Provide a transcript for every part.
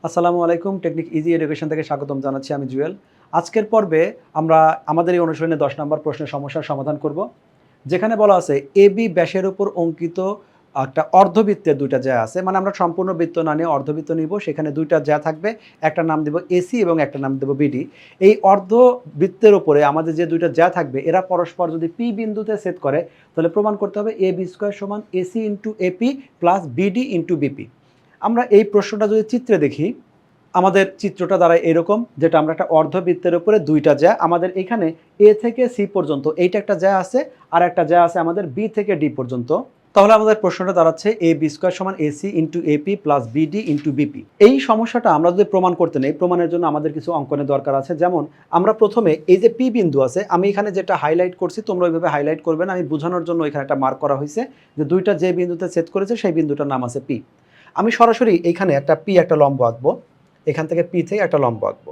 আসসালামু আলাইকুম। Technique easy education থেকে স্বাগতম জানাচ্ছি। আমি জুয়েল। আজকের পর্বে আমরা আমাদের এই অনুশীলনে ১০ নম্বর প্রশ্নের সমস্যার সমাধান করব। যেখানে বলা আছে এবি ব্যাসের উপর অঙ্কিত একটা অর্ধবৃত্তের ২ টা জ্যা আছে। মানে আমরা সম্পূর্ণ বৃত্ত না নিয়ে অর্ধবৃত্ত নিব। সেখানে ২ টা জ্যা থাকবে। একটার নাম দেব এসি এবং একটার নাম দেব বিডি। এই অর্ধবৃত্তের উপরে আমাদের যে ২ টা জ্যা থাকবে এরা পরস্পর যদি পি বিন্দুতে ছেদ করে তাহলে প্রমাণ করতে হবে এবি স্কয়ার সমান AC into AP plus BD into BP. আমরা এই প্রশ্নটা যদি চিত্রে দেখি, আমাদের চিত্রটা দাঁড়ায় এরকম, যেটা আমরা একটা অর্ধবৃত্তের উপরে ২ টা জ্যা, আমাদের এখানে এ থেকে সি পর্যন্ত এইটা একটা জ্যা আছে, আর একটা জ্যা আছে আমাদের বি থেকে ডি পর্যন্ত। তাহলে আমাদের প্রশ্নটা দাঁড়াচ্ছে এ বি স্কয়ার সমান AC into AP plus BD into BP. এই সমস্যাটা আমরা যদি প্রমাণ করতে নেই, প্রমাণের জন্য আমাদের কিছু অঙ্কনের দরকার আছে। যেমন আমরা প্রথমে এই যে পি বিন্দু আছে, আমি এখানে যেটা হাইলাইট করছি তোমরা ওইভাবে হাইলাইট করবে না, আমি বোঝানোর জন্য এখানে একটা মার্ক করা হয়েছে যে ২টা যে বিন্দুতে ছেদ করেছে সেই বিন্দুটার নাম আছে পি। আমি সরাসরি এইখানে একটা পি একটা লম্ব আঁকবো, এখান থেকে পি থেকে একটা লম্ব আঁকবো।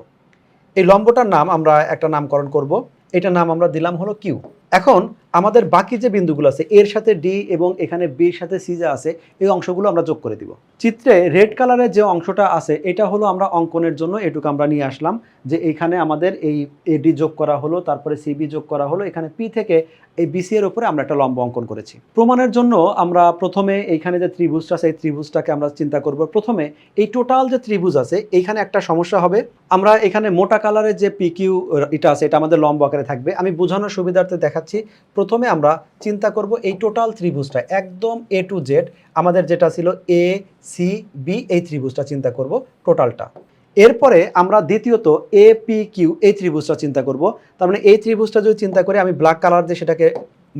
এই লম্বটার নাম আমরা একটা নামকরণ করব, এটার নাম আমরা দিলাম হলো কিউ। এখন আমাদের বাকি যে বিন্দুগুলো আছে এর সাথে ডি এবং এখানে বির সাথে সি যা আছে এই অংশগুলো আমরা যোগ করে দিব। চিত্রে রেড কালারের যে অংশটা আছে এটা হলো আমরা অঙ্কনের জন্য এটুকু আমরা নিয়ে আসলাম, যে এখানে আমাদের এই এডি যোগ করা হলো, তারপরে সিবি যোগ করা হলো, এখানে পি থেকে এই বিসি এর উপরে আমরা একটা লম্ব অঙ্কন করেছি। প্রমাণের জন্য আমরা প্রথমে এইখানে যে ত্রিভুজটা আছে এই ত্রিভুজটাকে আমরা চিন্তা করব। প্রথমে এই টোটাল যে ত্রিভুজ আছে এইখানে একটা সমস্যা হবে, আমরা এখানে মোটা কালারের যে পি কিউ এটা আছে এটা আমাদের লম্ব আকারে থাকবে। আমি বোঝানোর সুবিধার্থে দেখাচ্ছি। প্রথমে আমরা চিন্তা করব এই টোটাল ত্রিভুজটা একদম এ টু জেড, আমাদের যেটা ছিল এ সি বি, এই ত্রিভুজটা চিন্তা করব টোটালটা। এরপরে আমরা দ্বিতীয়ত এ পি কিউ এই ত্রিভুজটা চিন্তা করব। তার মানে এই ত্রিভুজটা যদি চিন্তা করি, আমি ব্ল্যাক কালার দিয়ে সেটাকে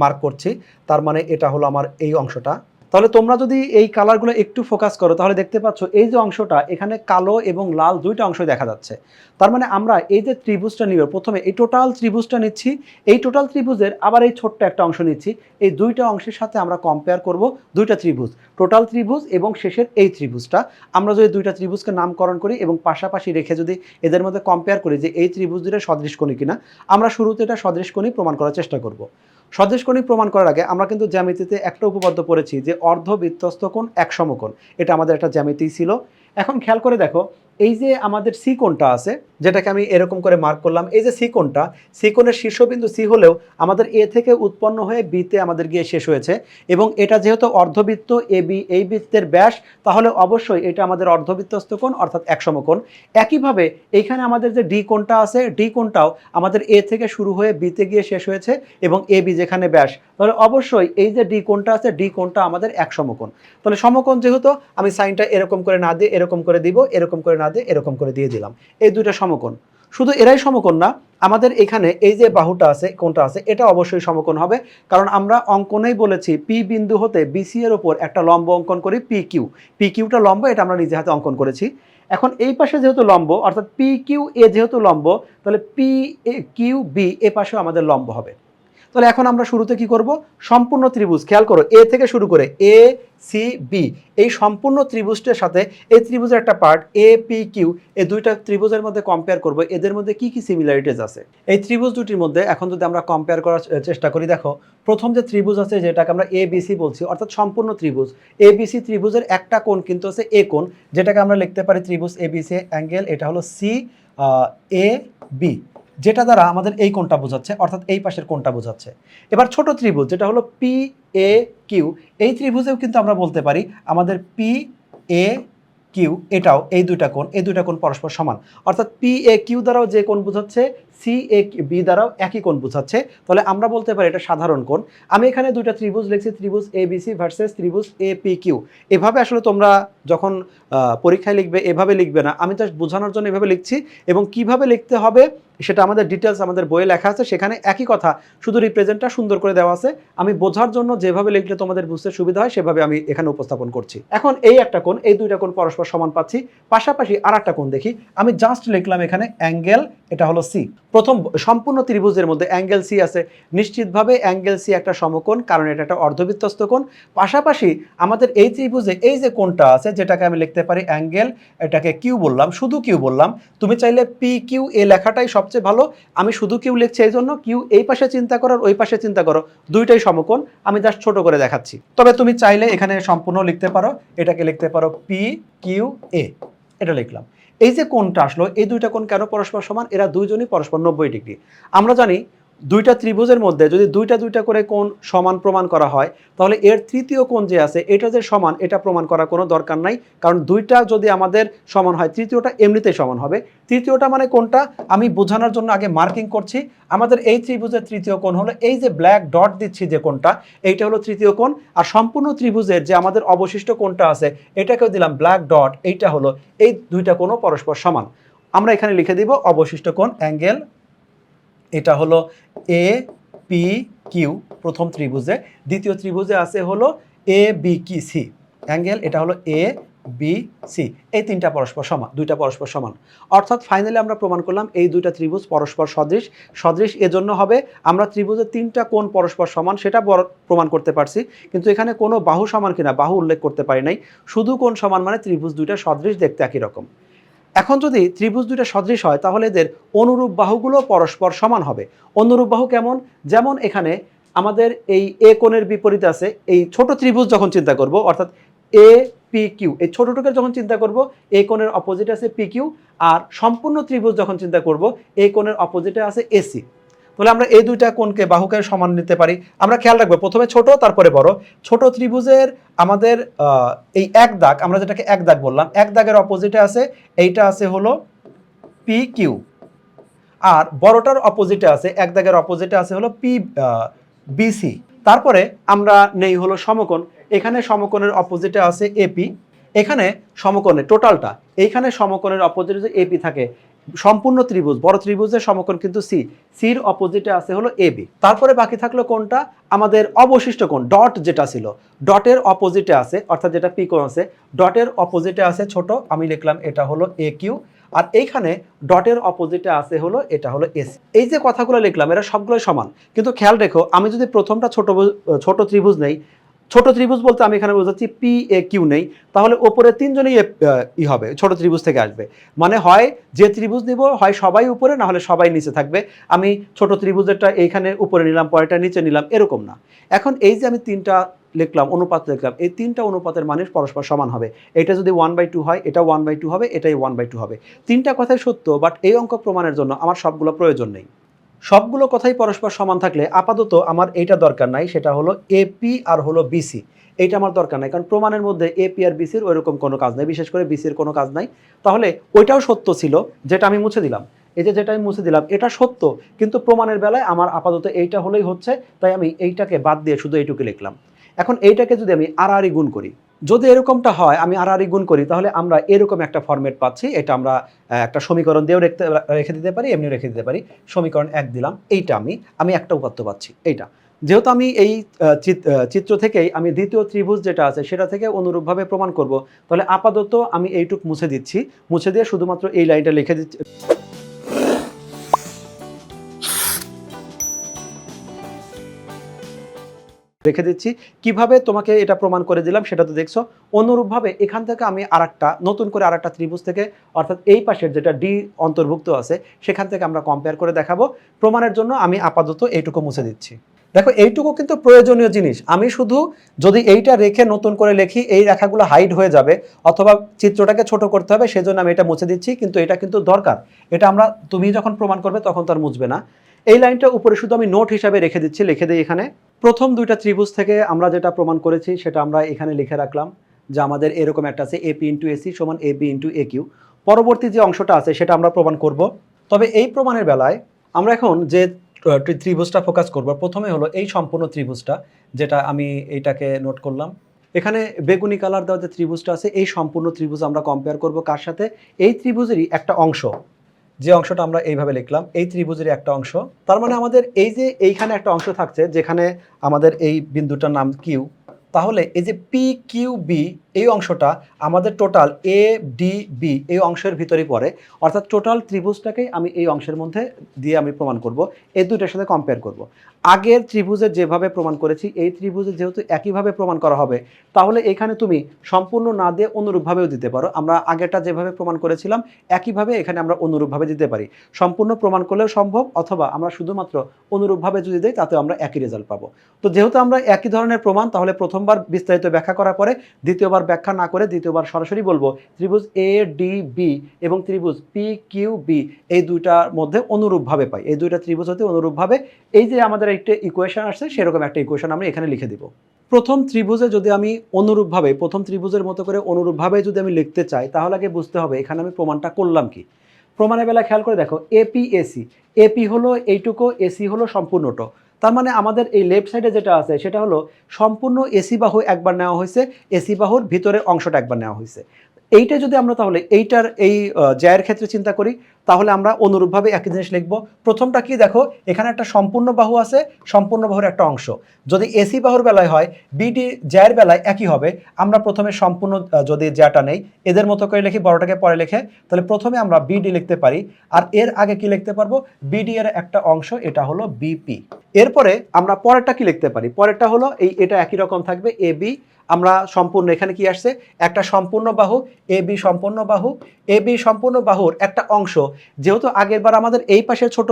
মার্ক করছি, তার মানে এটা হলো আমার এই অংশটা। তাহলে তোমরা যদি এই কালারগুলো একটু ফোকাস করো তাহলে দেখতে পাচ্ছ এই যে অংশটা এখানে কালো এবং লাল দুইটা অংশ দেখা যাচ্ছে। তার মানে আমরা এই যে ত্রিভুজটা নিব, প্রথমে এই টোটাল ত্রিভুজটা নিচ্ছি, এই টোটাল ত্রিভুজের আবার এই ছোট্ট একটা অংশ নিচ্ছি, এই দুইটা অংশের সাথে আমরা কম্পেয়ার করব দুইটা ত্রিভুজ, টোটাল ত্রিভুজ এবং শেষের এই ত্রিভুজটা। আমরা যদি দুইটা ত্রিভুজকে নামকরণ করি এবং পাশাপাশি রেখে যদি এদের মধ্যে কম্পেয়ার করি যে এই ত্রিভুজ দুটো সদৃশকোণী কিনা, আমরা শুরুতে এটা সদৃশকোণী প্রমাণ করার চেষ্টা করব। সদৃশকোণী প্রমাণ করার আগে আমরা কিন্তু জ্যামিতিতে একটা উপপাদ্য পড়েছি যে অর্ধবৃত্তস্থ কোণ এক সমকোণ, এটা আমাদের একটা জ্যামিতি ছিল। এখন খেয়াল করে দেখো, এই যে আমাদের সি কোণটা আছে যেটাকে আমি এরকম করে মার্ক করলাম, এই যে সি কোণটা, সি কোণের শীর্ষবিন্দু সি হলেও আমাদের এ থেকে উৎপন্ন হয়ে বিতে আমাদের গিয়ে শেষ হয়েছে, এবং এটা যেহেতু অর্ধবৃত্ত এ বি, এই বৃত্তের ব্যাস, তাহলে অবশ্যই এটা আমাদের অর্ধবৃত্তস্থ কোণ অর্থাৎ এক সমকোণ। একইভাবে এইখানে আমাদের যে ডি কোণটা আছে, ডি কোণটাও আমাদের এ থেকে শুরু হয়ে বিতে গিয়ে শেষ হয়েছে এবং এ বি যেখানে ব্যাস, তাহলে অবশ্যই এই যে ডি কোণটা আছে ডি কোণটা আমাদের এক সমকোণ। তাহলে সমকোণ যেহেতু, আমি সাইনটা এরকম করে না দিয়ে এরকম করে দিব, এরকম করে না দিয়ে এরকম করে দিয়ে দিলাম, এই দুইটা সমকোণ। শুধু এরাই সমকোণ না, আমাদের এখানে এই যে বাহুটা আছে কোণটা আছে এটা অবশ্যই সমকোণ হবে, কারণ আমরা অঙ্কনেই বলেছি পি বিন্দু হতে বিসি এর উপর একটা লম্ব অঙ্কন করি পি কিউ। পি কিউটা লম্ব, এটা আমরা নিজে হাতে অঙ্কন করেছি। এখন এই পাশে যেহেতু লম্ব অর্থাৎ পি কিউ এ যেহেতু লম্ব, তাহলে P A Q B A পাশেও আমাদের লম্ব হবে। তাহলে এখন আমরা শুরুতে কি করব, সম্পূর্ণ ত্রিভুজ, খেয়াল করো এ থেকে শুরু করে এ সি বি, এই সম্পূর্ণ ত্রিভুজটার সাথে এই ত্রিভুজের একটা পার্ট এ পি কিউ, এই দুইটা ত্রিভুজের মধ্যে কম্পেয়ার করব এদের মধ্যে কি কি সিমিলারিটিস আছে। এই ত্রিভুজ দুটির মধ্যে এখন যদি আমরা কম্পেয়ার করার চেষ্টা করি, দেখো প্রথম যে ত্রিভুজ আছে যেটাকে আমরা এ বিসি বলছি, অর্থাৎ সম্পূর্ণ ত্রিভুজ এ বিসি ত্রিভুজের একটা কোণ কিন্তু আছে এ কোণ, যেটাকে আমরা লিখতে পারি ত্রিভুজ এ বিসি অ্যাঙ্গেল, এটা হলো সি এ বি, যেটা দ্বারা আমাদের এই কোণটা বোঝাচ্ছে অর্থাৎ এই পাশের কোণটা বোঝাচ্ছে। এবার ছোট ত্রিভুজ যেটা হলো পি এ কিউ, এই ত্রিভুজেও কিন্তু আমরা বলতে পারি আমাদের পি এ কিউ, এটাও এই দুইটা কোণ পরস্পর সমান, অর্থাৎ পি এ কিউ দ্বারাও যে কোণ বোঝাচ্ছে সি এ বি দ্বারাও একই কোণ বোঝাচ্ছে। তাহলে আমরা বলতে পারি এটা সাধারণ কোণ। আমি এখানে দুইটা ত্রিভুজ লিখছি, ত্রিভুজ এ বিসি ভার্সেস ত্রিভুজ এ পি কিউ। এভাবে আসলে তোমরা যখন পরীক্ষায় লিখবে এভাবে লিখবে না, আমি জাস্ট বোঝানোর জন্য এভাবে লিখছি, এবং কিভাবে লিখতে হবে সেটা আমাদের ডিটেলস আমাদের বইয়ে লেখা আছে, সেখানে একই কথা, শুধু রিপ্রেজেন্টটা সুন্দর করে দেওয়া আছে। আমি বোঝার জন্য যেভাবে লিখলে তোমাদের বুঝতে সুবিধা হয় সেভাবে আমি এখানে উপস্থাপন করছি। এখন এই একটা কোণ, এই দুইটা কোণ পরস্পর সমান পাচ্ছি, পাশাপাশি আর একটা কোণ দেখি, আমি জাস্ট লিখলাম এখানে অ্যাঙ্গেল, এটা হলো সি। প্রথম সম্পূর্ণ ত্রিভুজের মধ্যে অ্যাঙ্গেল সি আছে, নিশ্চিতভাবে অ্যাঙ্গেল সি একটা সমকোণ, কারণ এটা একটা অর্ধবৃত্তস্থ কোণ। পাশাপাশি আমাদের এই ত্রিভুজে এই যে কোণটা আছে যেটাকে আমি লিখতে পারি অ্যাঙ্গেল, এটাকে কিউ বললাম, শুধু কিউ বললাম, তুমি চাইলে পি কিউ এ লেখাটাই সবচেয়ে ভালো, আমি শুধু কিউ লিখছি এই জন্য, কিউ এই পাশে চিন্তা করো ওই পাশে চিন্তা করো, দুইটাই সমকোণ, আমি জাস্ট ছোট করে দেখাচ্ছি। তবে তুমি চাইলে এখানে সম্পূর্ণ লিখতে পারো, এটাকে লিখতে পারো পি কিউ এ। এটা লিখলাম। এই যে কোণটা আসলো, এই দুইটা কোণ কেন পরস্পর সমান? এরা দুইজনই পরস্পর 90 ডিগ্রি। আমরা জানি দুইটা ত্রিভুজের মধ্যে যদি দুইটা দুইটা করে কোণ সমান প্রমাণ করা হয়, তাহলে এর তৃতীয় কোণ যে আছে এটা যে সমান এটা প্রমাণ করার কোনো দরকার নাই। কারণ দুইটা যদি আমাদের সমান হয়, তৃতীয়টা এমনিতেই সমান হবে। তৃতীয়টা মানে কোনটা আমি বোঝানোর জন্য আগে মার্কিং করছি। আমাদের এই ত্রিভুজের তৃতীয় কোণ হলো এই যে ব্ল্যাক ডট দিচ্ছি যে কোণটা, এইটা হলো তৃতীয় কোণ। আর সম্পূর্ণ ত্রিভুজের যে আমাদের অবশিষ্ট কোণটা আছে এটাকেও দিলাম ব্ল্যাক ডট, এইটা হলো এই দুইটা কোণও পরস্পর সমান। আমরা এখানে লিখে দিব অবশিষ্ট কোণ অ্যাঙ্গেল, এটা হলো এ পি কিউ প্রথম ত্রিভুজে, দ্বিতীয় ত্রিভুজে আছে হলো এ বি কি সি অ্যাঙ্গেল, এটা হলো এ বি সি। এই তিনটা পরস্পর সমান, দুইটা পরস্পর সমান। অর্থাৎ ফাইনালি আমরা প্রমাণ করলাম এই দুইটা ত্রিভুজ পরস্পর সদৃশ। সদৃশ এজন্য হবে আমরা ত্রিভুজের তিনটা কোণ পরস্পর সমান সেটা প্রমাণ করতে পারছি, কিন্তু এখানে কোনো বাহু সমান কিনা বাহু উল্লেখ করতে পারি নাই। শুধু কোণ সমান মানে ত্রিভুজ দুইটা সদৃশ, দেখতে একই রকম। এখন যদি ত্রিভুজ দুইটা সদৃশ হয় তাহলে এদের অনুরূপ বাহুগুলো পরস্পর সমান হবে। অনুরূপ বাহু কেমন? যেমন এখানে আমাদের এই এ কোণের বিপরীতে আছে এই ছোট ত্রিভুজ, যখন চিন্তা করব অর্থাৎ এ পি কিউ, এই ছোটটুকের যখন চিন্তা করব এ কোণের অপোজিটে আছে পি কিউ, আর সম্পূর্ণ ত্রিভুজ যখন চিন্তা করব এই কোণের অপোজিটে আছে এসি। তাহলে আমরা এই দুইটা কোণকে বাহুকে সমান নিতে পারি। আমরা খেয়াল রাখবো প্রথমে ছোট তারপরে বড়। ছোট ত্রিভুজের আমাদের এই এক দাগ, আমরা যেটাকে এক দাগ বললাম, এক দাগের অপোজিটে আছে এইটা আছে হলো পি কিউ, আর বড়টার অপোজিটে আছে এক দাগের অপোজিটে আছে হলো পি বিসি। তারপরে আমরা নেই হলো সমকোণ, এখানে সমকোণের অপোজিটে আছে এপি, এখানে সমকোণে টোটালটা, এইখানে সমকোণের অপোজিটে যে এপি থাকে, সম্পূর্ণ ত্রিভুজ বড় ত্রিভুজের সমকোণ কিন্তু সি, সির অপোজিটে আছে হলো এবি। তারপরে বাকি থাকলো কোনটা? আমাদের অবশিষ্ট কোণ ডট যেটা ছিল, ডটের অপোজিটে আছে অর্থাৎ যেটা পি কোণ আছে, ডটের অপোজিটে আছে ছোট, আমি লিখলাম এটা হলো এ কিউ, আর এইখানে ডটের অপোজিটে আছে হলো এটা হলো এস। এই যে কথাগুলো লিখলাম এরা সবগুলোই সমান, কিন্তু খেয়াল রেখো আমি যদি প্রথমটা ছোট ত্রিভুজ নেই, ছোট ত্রিভুজ বলতে আমি এখানে বোঝাচ্ছি পি এ কিউ নেই, তাহলে ওপরে তিনজনই ই হবে, ছোট ত্রিভুজ থেকে আসবে। মানে হয় যে ত্রিভুজ নিব হয় সবাই উপরে না হলে সবাই নিচে থাকবে। আমি ছোট ত্রিভুজেরটা এইখানে উপরে নিলাম পরেরটা নিচে নিলাম এরকম না। এখন এই যে আমি তিনটা লিখলাম অনুপাত লিখলাম, এই তিনটা অনুপাতের মানে পরস্পর সমান হবে। এটা যদি 1/2 হয় এটা 1/2 হবে, এটাই 1/2 হবে। তিনটা কথাই সত্য, বাট এই অঙ্ক প্রমাণের জন্য আমার সবগুলো প্রয়োজন নেই। সবগুলো কথাই পরস্পর সমান থাকলে আপাতত আমার এইটা দরকার নাই, সেটা হলো এপি আর হলো বিসি, এইটা আমার দরকার নাই, কারণ প্রমাণের মধ্যে এপি আর বিসির ওইরকম কোনো কাজ নাই, বিশেষ করে বিসির কোনো কাজ নাই। তাহলে ওইটাও সত্য ছিল যেটা আমি মুছে দিলাম, এই যে যেটা আমি মুছে দিলাম এটা সত্য, কিন্তু প্রমাণের বেলায় আমার আপাতত এইটা হলেই হচ্ছে, তাই আমি এইটাকে বাদ দিয়ে শুধু এইটুকু লিখলাম। এখন এইটাকে যদি আমি আড়াআড়ি গুণ করি, যদি এরকমটা হয় আমি আড়াআড়ি গুণ করি, তাহলে আমরা এরকম একটা ফরম্যাট পাচ্ছি। এটা আমরা একটা সমীকরণ দিয়েও রেখে দিতে পারি, এমনিও রেখে দিতে পারি। সমীকরণ 1 দিলাম, এইটা আমি একটা উপাত্ত পাচ্ছি এইটা। যেহেতু আমি এই চিত্র থেকেই আমি দ্বিতীয় ত্রিভুজ যেটা আছে সেটা থেকে অনুরূপভাবে প্রমাণ করব, তাহলে আপাতত আমি এইটুক মুছে দিচ্ছি, মুছে দিয়ে শুধুমাত্র এই লাইনটা লিখে দিচ্ছি, রেখে দিচ্ছি। কিভাবে তোমাকে এটা প্রমাণ করে দিলাম সেটা তো দেখছো। অনুরূপভাবে এখান থেকে আমি নতুন করে আরেকটা ত্রিভুজ থেকে, অর্থাৎ এই পাশের যেটা ডি অন্তর্ভুক্ত আছে সেখান থেকে আমরা কম্পেয়ার করে দেখাবো। প্রমাণের জন্য আমি আপাতত এইটুকু মুছে দিচ্ছি। দেখো এইটুকু কিন্তু প্রয়োজনীয় জিনিস, আমি শুধু যদি এইটা রেখে নতুন করে লিখি এই রেখাগুলো হাইড হয়ে যাবে অথবা চিত্রটাকে ছোট করতে হবে, সেজন্য আমি এটা মুছে দিচ্ছি, কিন্তু এটা কিন্তু দরকার। এটা তুমি যখন প্রমাণ করবে তখন তো আর মুছবে না। এই লাইনটা উপরে শুধু আমি নোট হিসাবে রেখে দিচ্ছি, লিখে দিই এখানে। প্রথম দুইটা ত্রিভুজ থেকে আমরা যেটা প্রমাণ করেছি সেটা আমরা এখানে লিখে রাখলাম, যে আমাদের এরকম একটা আছে এপি ইন্টু এসি সমান এবি ইন্টু এ কিউ। পরবর্তী যে অংশটা আছে সেটা আমরা প্রমাণ করব। তবে এই প্রমাণের বেলায় আমরা এখন যে ত্রিভুজটা ফোকাস করব, প্রথমে হলো এই সম্পূর্ণ ত্রিভুজটা, যেটা আমি এইটাকে নোট করলাম। এখানে বেগুনি কালার দেওয়া যে ত্রিভুজটা আছে এই সম্পূর্ণ ত্রিভুজ আমরা কম্পেয়ার করব কার সাথে? এই ত্রিভুজেরই একটা অংশ, যে অংশটা আমরা এইভাবে লিখলাম এই ত্রিভুজের একটা অংশ। তার মানে আমাদের এই যে এইখানে একটা অংশ থাকছে যেখানে আমাদের এই বিন্দুটার নাম কিউ, তাহলে এই যে পি কিউ বি এই অংশটা আমাদের টোটাল এ ডি বি এই অংশের ভিতরে পড়ে, অর্থাৎ টোটাল ত্রিভুজটাকেই আমি এই অংশের মধ্যে দিয়ে আমি প্রমাণ করব, এই দুইটার সাথে কম্পেয়ার করব। আগের ত্রিভুজে যেভাবে প্রমাণ করেছি এই ত্রিভুজে যেহেতু একইভাবে প্রমাণ করা হবে, তাহলে এখানে তুমি সম্পূর্ণ না দিয়ে অনুরূপভাবেও দিতে পারো। আমরা আগেরটা যেভাবে প্রমাণ করেছিলাম একইভাবে এখানে আমরা অনুরূপভাবে দিতে পারি। সম্পূর্ণ প্রমাণ করলেও সম্ভব, অথবা আমরা শুধুমাত্র অনুরূপভাবে যদি দিই তাতে আমরা একই রেজাল্ট পাবো। তো যেহেতু আমরা একই ধরনের প্রমাণ, তাহলে প্রথম প্রথমবার বিস্তারিত ব্যাখ্যা করার পরে দ্বিতীয়বার ব্যাখ্যা না করে দ্বিতীয়বার সরাসরি বলবো ত্রিভুজ এ ডি বি এবং ত্রিভুজ পি কিউ বি এই দুইটার মধ্যে অনুরূপভাবে পাই, এই দুইটা ত্রিভুজ হতে অনুরূপভাবে এই যে আমাদের একটা ইকুয়েশন আসছে সেরকম একটা ইকুয়েশন আমরা এখানে লিখে দিব। প্রথম ত্রিভুজে যদি আমি অনুরূপভাবে প্রথম ত্রিভুজের মতো করে অনুরূপভাবে যদি আমি লিখতে চাই তাহলে আগে বুঝতে হবে এখানে আমি প্রমাণটা করলাম কি। প্রমাণের বেলা খেয়াল করে দেখো এপি এসি, এপি হলো এইটুকু, এসি হলো সম্পূর্ণটা। তার মানে আমাদের এই লেফট সাইডে যেটা আছে সেটা হলো সম্পূর্ণ এসি বাহু একবার নেওয়া হয়েছে, এসি বাহুর ভিতরের অংশটা একবার নেওয়া হয়েছে। এইটা যদি আমরা তাহলে এইটার এই জ্যায়ের ক্ষেত্রে চিন্তা করি তাহলে আমরা অনুরূপভাবে একই জিনিস লিখব। প্রথমটা কি দেখো, এখানে একটা সম্পূর্ণ বাহু আছে, সম্পূর্ণ বাহুর একটা অংশ। যদি এসি বাহুর বেলায় হয় বিডি জ্যায়ের বেলায় একই হবে। আমরা প্রথমে সম্পূর্ণ যদি জ্যাটা নেই এদের মতো করে লিখি, বড়টাকে পরে লিখে, তাহলে প্রথমে আমরা বিডি লিখতে পারি আর এর আগে কি লিখতে পারবো, বিডি এর একটা অংশ, এটা হলো বিপি। এরপরে আমরা পরেরটা কি লিখতে পারি, পরেরটা হলো এটা একই রকম থাকবে এবি। আমরা সম্পূর্ণ এখানে কি আসছে, একটা সম্পূর্ণ বাহু, এবি সম্পূর্ণ বাহু, এবি সম্পূর্ণ বাহুর একটা অংশ। যেহেতু আগের বার আমাদের এই পাশের ছোট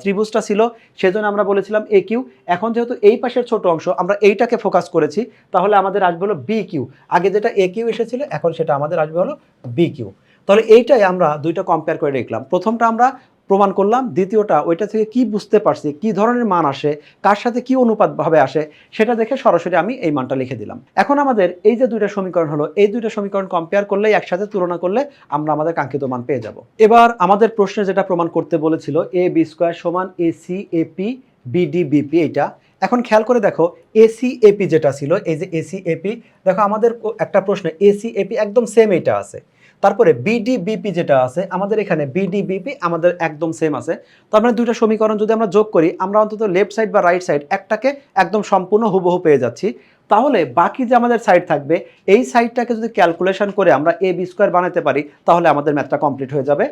ত্রিভুজটা ছিল সেজন্য আমরা বলেছিলাম এ কিউ। এখন যেহেতু এই পাশের ছোট অংশ আমরা এইটাকে ফোকাস করেছি তাহলে আমাদের আসবে হলো বি কিউ। আগে যেটা এ কিউ এসেছিল এখন সেটা আমাদের আসবে হলো বি কিউ। তাহলে এইটাই আমরা দুইটা কম্পেয়ার করে দেখলাম। প্রথমটা আমরা প্রমাণ করলাম, দ্বিতীয়টা ওইটা থেকে কি বুঝতে পারছি, কি ধরনের মান আসে, কার সাথে কি অনুপাতভাবে আসে সেটা দেখে সরাসরি আমি এই মানটা লিখে দিলাম। এখন আমাদের এই যে দুইটা সমীকরণ হলো এই দুইটা সমীকরণ কম্পেয়ার করলে একসাথে তুলনা করলে আমরা আমাদের কাঙ্ক্ষিত মান পেয়ে যাব। এবার আমাদের প্রশ্নে যেটা প্রমাণ করতে বলেছিল এ বি স্কোয়ার সমান এসি এপি বিডি বিপি, এইটা এখন খেয়াল করে দেখো এসি এপি যেটা ছিল এই যে এসি এপি, দেখো আমাদের একটা প্রশ্নে এসি এপি একদম সেম এইটা আছে। তারপরে বিডি বিপি যেটা আছে আমাদের এখানে বিডি বিপি আমাদের একদম সেম আছে। তার মানে দুইটা সমীকরণ যদি আমরা যোগ করি আমরা অন্তত লেফট সাইড বা রাইট সাইড একটাকে একদম সম্পূর্ণ হুবহু পেয়ে যাচ্ছি। তাহলে বাকি যে আমাদের সাইড থাকবে এই সাইডটাকে যদি ক্যালকুলেশন করে আমরা এ বি স্কোয়ার বানাতে পারি তাহলে আমাদের ম্যাথটা কমপ্লিট হয়ে যাবে।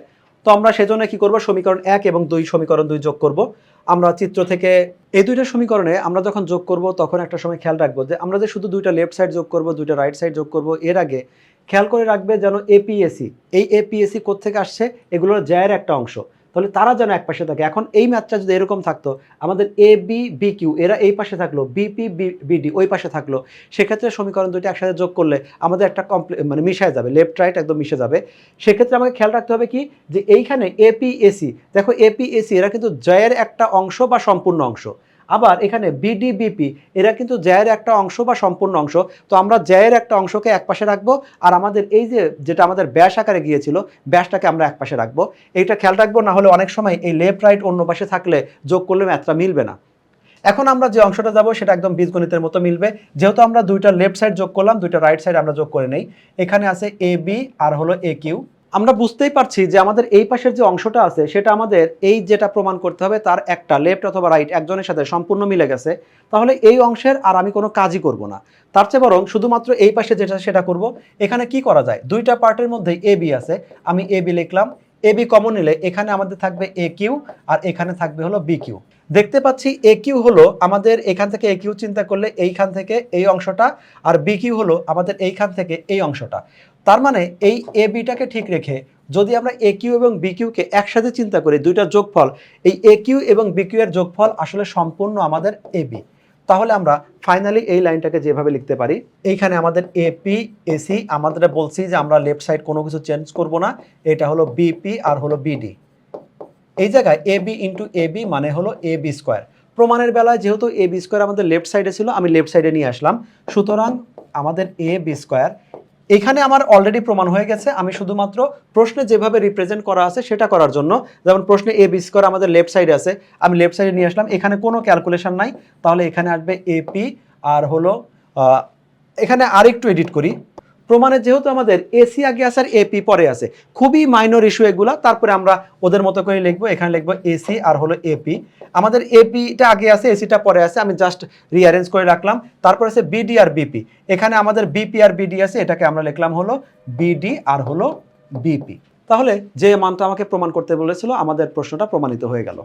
তো আমরা সেজন্য কি করব, সমীকরণ 1 এবং 2 সমীকরণ 2 যোগ করব। আমরা চিত্র থেকে এই দুইটা সমীকরণে আমরা যখন যোগ করব তখন একটা সময় খেয়াল রাখবো যে আমরা যে শুধু দুইটা লেফট সাইড যোগ করব দুইটা রাইট সাইড যোগ করব এর আগে খেয়াল করে রাখবে যেন এপিএসি, এই এপিএসি কোত্থেকে আসছে, এগুলোর জ্যায়ের একটা অংশ, তাহলে তারা যেন এক পাশে থাকে। এখন এই ম্যাথটা যদি এরকম থাকতো আমাদের এ বি বি কিউ এরা এই পাশে থাকলো, বিপি বিডি ওই পাশে থাকলো, সেক্ষেত্রে সমীকরণ দুইটা একসাথে যোগ করলে আমাদের একটা মানে মিশে যাবে, লেফট রাইট একদম মিশে যাবে। সেক্ষেত্রে আমাকে খেয়াল রাখতে হবে কি যে এইখানে এপিএসি, দেখো এপিএসি এরা কিন্তু জ্যায়ের একটা অংশ বা সম্পূর্ণ অংশ। আবার এখানে বিডি বিপি এরা কিন্তু জ্যায়ের একটা অংশ বা সম্পূর্ণ অংশ। তো আমরা জ্যায়ের একটা অংশকে এক পাশে রাখবো আর আমাদের এই যে যেটা আমাদের ব্যাস আকারে গিয়েছিল ব্যাসটাকে আমরা এক পাশে রাখবো। এইটা খেয়াল রাখবো, না হলে অনেক সময় এই লেফট রাইট অন্য পাশে থাকলে যোগ করলে ম্যাথটা মিলবে না। এখন আমরা যে অংশটা যাব সেটা একদম বীজগণিতের মতো মিলবে। যেহেতু আমরা দুইটা লেফট সাইড যোগ করলাম দুইটা রাইট সাইড আমরা যোগ করে নেই। এখানে আছে এ বি আর হলো এ কিউ। আমরা বুঝতেই পারছি যে আমাদের এই পাশের যে অংশটা আছে সেটা আমাদের এই যেটা প্রমাণ করতে হবে তার একটা লেফট অথবা রাইট একজনের সাথে সম্পূর্ণ মিলে গেছে। তাহলে এই অংশের আর আমি কোনো কাজই করব না, তার চেয়ে বরং শুধুমাত্র এই পাশে যেটা সেটা করব। এখানে কি করা যায়, দুইটা পার্টের মধ্যে এ বি আছে, আমি এ বি লিখলাম। এ বি কমন নিলে এখানে আমাদের থাকবে এ কিউ আর এখানে থাকবে হলো বি কিউ। দেখতে পাচ্ছি এ কিউ হলো আমাদের এখান থেকে এ কিউ চিন্তা করলে এইখান থেকে এই অংশটা, আর বি কিউ হলো আমাদের এইখান থেকে এই অংশটা। তার মানে এই এ বিটাকে ঠিক রেখে যদি আমরা এ কিউ এবং বি কিউকে একসাথে চিন্তা করি দুইটা যোগফল, এই এ কিউ এবং বি কিউ এর যোগফল আসলে সম্পূর্ণ আমাদের এ বি। তাহলে আমরা ফাইনালি এই লাইনটাকে যেভাবে লিখতে পারি, এইখানে আমাদের এপি এসি আমাদের বলছি যে আমরা লেফট সাইড কোনো কিছু চেঞ্জ করব না, এটা হলো বিপি আর হলো বিডি। এই জায়গায় A B into A B মানে হলো এ বি স্কোয়ার। প্রমাণের বেলায় যেহেতু এ বি স্কোয়ার আমাদের লেফট সাইডে ছিল আমি লেফট সাইডে নিয়ে আসলাম, সুতরাং আমাদের এ বি স্কোয়ার এখানে আমার অলরেডি প্রমাণ হয়ে গেছে। আমি শুধুমাত্র প্রশ্নে যেভাবে রিপ্রেজেন্ট করা আছে সেটা করার জন্য, যেমন প্রশ্নে এ বি স্কোয়ার আমাদের লেফট সাইডে আছে আমি লেফট সাইডে নিয়ে আসলাম, এখানে কোনো ক্যালকুলেশন নাই, তাহলে এখানে আসবে এপি আর হলো এখানে আরেকটু এডিট করি। প্রমাণে যেহেতু আমাদের এসি আগে আছে আর এপি পরে আছে, খুবই মাইনর ইস্যু এগুলা, তারপরে আমরা ওদের মতো করে লিখবো। এখানে লিখবো এসি আর হলো এপি, আমাদের এপিটা আগে আছে এসিটা পরে আছে, আমি জাস্ট রিঅ্যারেঞ্জ করে রাখলাম। তারপর আছে বিডি আর বিপি, এখানে আমাদের বিপি আর বিডি আছে, এটাকে আমরা লিখলাম হলো বিডি আর হলো বিপি। তাহলে যে মানটা আমাকে প্রমাণ করতে বলেছিল আমাদের প্রশ্নটা প্রমাণিত হয়ে গেল।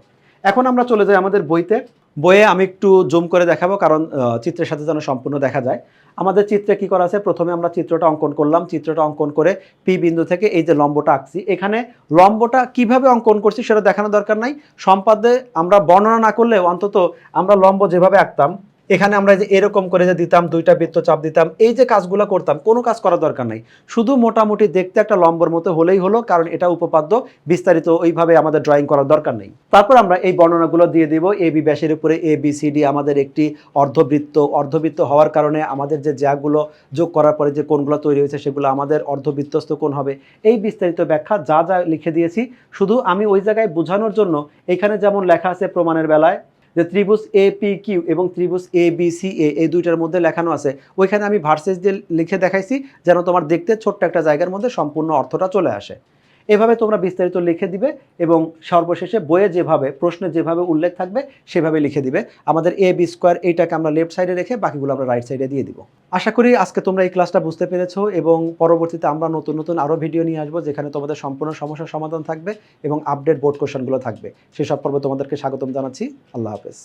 এখন আমরা চলে যাই আমাদের বইতে। বইয়ে আমি একটু জুম করে দেখাবো কারণ চিত্রের সাথে যেন সম্পূর্ণ দেখা যায়। আমাদের চিত্রে কি করা আছে, প্রথমে আমরা চিত্রটা অঙ্কন করলাম, চিত্রটা অঙ্কন করে পি বিন্দু থেকে এই যে লম্বটা আঁকছি, এখানে লম্বটা কিভাবে অঙ্কন করছি সেটা দেখানো দরকার নাই, সম্পাদ্যে আমরা বর্ণনা না করলেও অন্তত আমরা লম্ব যেভাবে আঁকতাম এখানে আমরা যে এরকম করে যে দিতাম, দুইটা বৃত্ত চাপ দিতাম, এই যে কাজগুলো করতাম, কোনো কাজ করার দরকার নাই। শুধু মোটামুটি দেখতে একটা লম্বর মতো হলেই হলো, কারণ এটা উপপাদ্য, বিস্তারিত ওইভাবে আমাদের ড্রয়িং করার দরকার নেই। তারপর আমরা এই বর্ণনাগুলো দিয়ে দিব। এবি ব্যাসের উপরে ABCD আমাদের একটি অর্ধবৃত্ত, অর্ধবৃত্ত হওয়ার কারণে আমাদের যে জ্যাগুলো যোগ করার পরে যে কোণগুলো তৈরি হয়েছে সেগুলো আমাদের অর্ধবৃত্তস্থ কোণ হবে। এই বিস্তারিত ব্যাখ্যা যা যা লিখে দিয়েছি, শুধু আমি ওই জায়গায় বোঝানোর জন্য এখানে যেমন লেখা আছে প্রমাণের বেলায় যে ত্রিভুজ APQ এবং ত্রিভুজ ABCA এই দুইটার মধ্যে লেখানো আছে, ওইখানে আমি ভার্সেস দিয়ে লিখে দেখাইছি যেন তোমার দেখতে ছোট্ট একটা জায়গার মধ্যে সম্পূর্ণ অর্থটা চলে আসে। এভাবে তোমরা বিস্তারিত লিখে দিবে এবং সর্বশেষে বইয়ে যেভাবে প্রশ্নে যেভাবে উল্লেখ থাকবে সেভাবে লিখে দিবে। আমাদের AB² এইটাকে আমরা লেফট সাইডে রেখে বাকিগুলো আমরা রাইট সাইডে দিয়ে দিব। আশা করি আজকে তোমরা এই ক্লাসটা বুঝতে পেরেছো এবং পরবর্তীতে আমরা নতুন নতুন আরও ভিডিও নিয়ে আসবো যেখানে তোমাদের সম্পূর্ণ সমস্যার সমাধান থাকবে এবং আপডেট বোর্ড কোশ্চেনগুলো থাকবে। সেসব পর্বে তোমাদেরকে স্বাগতম জানাচ্ছি। আল্লাহ হাফেজ।